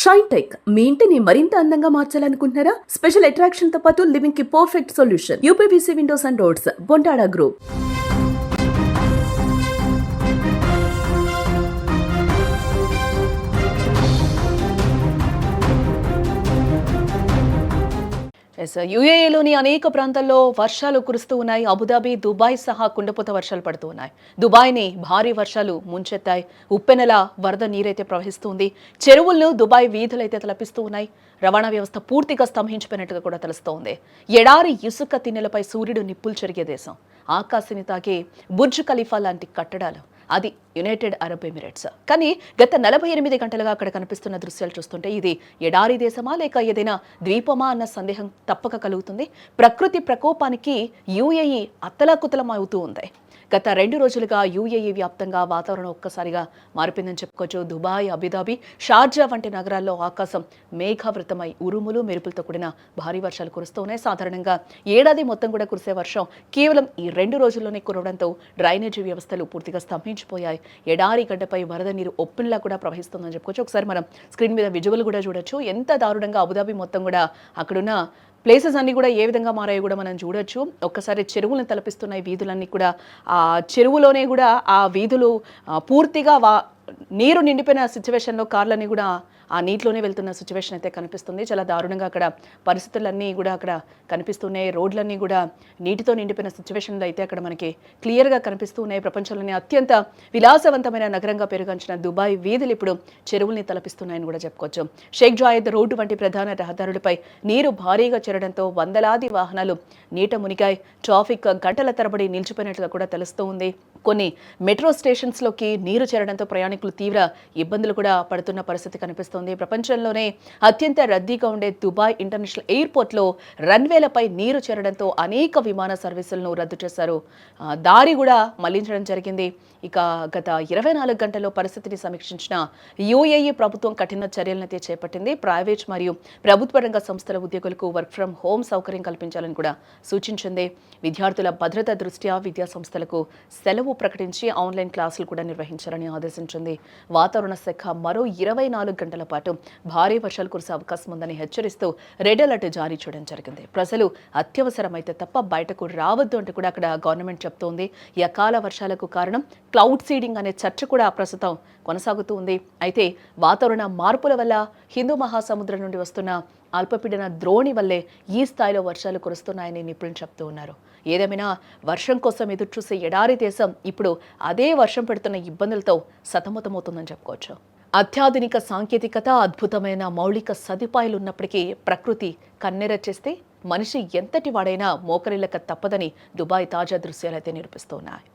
Shine tech మీ ఇంటిని మరింత అందంగా మార్చాలనుకుంటున్నారా? స్పెషల్ అట్రాక్షన్ తో పాటు లివింగ్ కి perfect solution. UPVC windows and doors, Bontada group. యూఏఈలోని అనేక ప్రాంతాల్లో వర్షాలు కురుస్తూ ఉన్నాయి. అబుదాబి, దుబాయ్ సహా కుండపోత వర్షాలు పడుతూ ఉన్నాయి. దుబాయ్ని భారీ వర్షాలు ముంచెత్తాయి. ఉప్పెనల వరద నీరైతే ప్రవహిస్తుంది. చెరువులను దుబాయ్ వీధులైతే తలపిస్తూ ఉన్నాయి. రవాణా వ్యవస్థ పూర్తిగా స్తంభించిపోయినట్టుగా కూడా తెలుస్తోంది. ఎడారి ఇసుక తిన్నెలపై సూర్యుడు నిప్పులు చెరిగే దేశం. ఆకాశాన్ని తాకే బుర్జ్ ఖలీఫా లాంటి కట్టడాలు, అది యునైటెడ్ అరబ్ ఎమిరేట్స్. కానీ గత 48 గంటలుగా అక్కడ కనిపిస్తున్న దృశ్యాలు చూస్తుంటే ఇది ఎడారి దేశమా లేక ఏదైనా ద్వీపమా అన్న సందేహం తప్పక కలుగుతుంది. ప్రకృతి ప్రకోపానికి యూఏఈ అత్తలాకుతలం అవుతూ ఉంది. గత 2 రోజులుగా యూఏఈ వ్యాప్తంగా వాతావరణం ఒక్కసారిగా మారిపోయిందని చెప్పుకోవచ్చు. దుబాయ్, అబుదాబి, షార్జా వంటి నగరాల్లో ఆకాశం మేఘావృతమై ఉరుములు, మెరుపులతో కూడిన భారీ వర్షాలు కురుస్తూ ఉన్నాయి. సాధారణంగా ఏడాది మొత్తం కూడా కురిసే వర్షం కేవలం ఈ 2 రోజుల్లోనే కురవడంతో డ్రైనేజీ వ్యవస్థలు పూర్తిగా స్తంభించిపోయాయి. ఎడారి గడ్డపై వరద నీరు ఒప్పినలా కూడా ప్రవహిస్తుందని చెప్పుకోవచ్చు. ఒకసారి మనం స్క్రీన్ మీద విజువల్ కూడా చూడొచ్చు. ఎంత దారుణంగా అబుదాబి మొత్తం కూడా అక్కడున్న ప్లేసెస్ అన్నీ కూడా ఏ విధంగా మారాయో కూడా మనం చూడొచ్చు. ఒక్కసారి చెరువులను తలపిస్తున్నాయి వీధులన్నీ కూడా. ఆ చెరువులోనే కూడా ఆ వీధులు పూర్తిగా నీరు నిండిపోయిన సిచ్యువేషన్లో కార్లన్నీ కూడా ఆ నీటిలోనే వెళ్తున్న సిచ్యువేషన్ అయితే కనిపిస్తుంది. చాలా దారుణంగా అక్కడ పరిస్థితులన్నీ కూడా అక్కడ కనిపిస్తున్నాయి. రోడ్లన్నీ కూడా నీటితో నిండిపోయిన సిచ్యువేషన్లో అయితే అక్కడ మనకి క్లియర్గా కనిపిస్తూ ఉన్నాయి. ప్రపంచంలోనే అత్యంత విలాసవంతమైన నగరంగా పెరుగంచిన దుబాయ్ వీధులు ఇప్పుడు చెరువుల్ని తలపిస్తున్నాయని కూడా చెప్పుకోవచ్చు. షేక్ జాయద్ రోడ్డు వంటి ప్రధాన రహదారులపై నీరు భారీగా చేరడంతో వందలాది వాహనాలు నీట మునిగాయి. ట్రాఫిక్ గంటల తరబడి నిలిచిపోయినట్లుగా కూడా తెలుస్తూ ఉంది. కొన్ని మెట్రో స్టేషన్స్లోకి నీరు చేరడంతో ప్రయాణికులు తీవ్ర ఇబ్బందులు కూడా పడుతున్న పరిస్థితి కనిపిస్తుంది. ప్రపంచంలోనే అత్యంత రద్దీగా ఉండే దుబాయ్ ఇంటర్నేషనల్ ఎయిర్పోర్ట్లో రన్వేలపై నీరు చేరడంతో అనేక విమాన సర్వీసులను రద్దు చేశారు. దారి కూడా మళ్లించడం జరిగింది. ఇక గత 24 గంటల్లో పరిస్థితిని సమీక్షించిన యూఏఈ ప్రభుత్వం కఠిన చర్యలనైతే చేపట్టింది. ప్రైవేట్ మరియు ప్రభుత్వ రంగ సంస్థల ఉద్యోగులకు వర్క్ ఫ్రం హోమ్ సౌకర్యం కల్పించాలని కూడా సూచించింది. విద్యార్థుల భద్రత దృష్ట్యా విద్యా సంస్థలకు సెలవు ప్రకటించి ఆన్లైన్ క్లాసులు కూడా నిర్వహించాలని ఆదేశించింది. వాతావరణ శాఖ మరో 24 గంటల పాటు భారీ వర్షాలు కురిసే అవకాశం ఉందని హెచ్చరిస్తూ రెడ్ అలర్ట్ జారీ చేయడం జరిగింది. ప్రజలు అత్యవసరమైతే తప్ప బయటకు రావద్దు అంటూ కూడా అక్కడ గవర్నమెంట్ చెప్తోంది. ఈ అకాల వర్షాలకు కారణం క్లౌడ్ సీడింగ్ అనే చర్చ కూడా ప్రస్తుతం కొనసాగుతూ ఉంది. అయితే వాతావరణ మార్పుల వల్ల హిందూ మహాసముద్రం నుండి వస్తున్న అల్పపీడన ద్రోణి వల్లే ఈ స్థాయిలో వర్షాలు కురుస్తున్నాయని నిపుణులు చెప్తూ ఉన్నారు. ఏదేమైనా వర్షం కోసం ఎదురుచూసే ఎడారి దేశం ఇప్పుడు అదే వర్షం పెడుతున్న ఇబ్బందులతో సతమతమవుతుందని చెప్పుకోవచ్చు. అత్యాధునిక సాంకేతికత, అద్భుతమైన మౌలిక సదుపాయాలు ఉన్నప్పటికీ ప్రకృతి కన్నెర చేస్తే మనిషి ఎంతటి వాడైనా మోకరిల్లక తప్పదని దుబాయ్ తాజా దృశ్యాలైతే నిరూపిస్తున్నాయి.